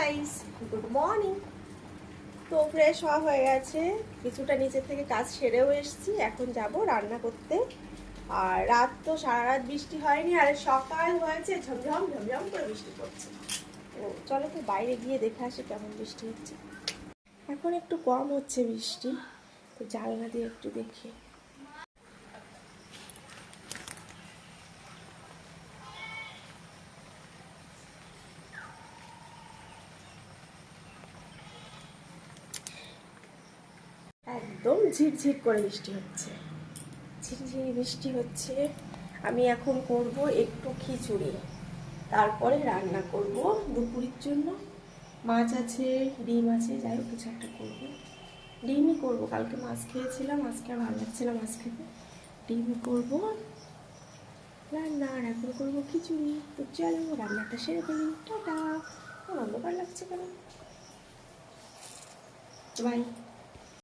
Guys, good morning. তো fresh হওয়া হয়ে গেছে, কিছুটা নিচের থেকে কাজ সেরেও এসেছি। এখন যাব রান্না করতে। আর রাত তো সারা রাত বৃষ্টি হয়নি, আর সকাল হয়েছে ঝমঝম ঝমঝম করে বৃষ্টি পড়ছে। তো চলো তো বাইরে গিয়ে দেখে আসি কেমন বৃষ্টি হচ্ছে। এখন একটু কম হচ্ছে বৃষ্টি, তো জানলা দিয়ে একটু দেখি। একদম ঝিরঝির করে বৃষ্টি হচ্ছে, ঝিরঝিরি বৃষ্টি হচ্ছে। আমি এখন করব একটু খিচুড়ি, তারপরে রান্না করব দুপুরের জন্য। মাছ আছে, ডিম আছে, যাই হোক কিছু একটা করবো। ডিমই করবো, কালকে মাছ খেয়েছিলাম, আজকে আর ভালো লাগছে না মাছ খেতে। ডিমই করবো রান্না, আর এখন করবো খিচুড়ি। তো চলো রান্নাটা সেরে ফেলি। টাটা। অন্ধকার লাগছে কেন? বাই।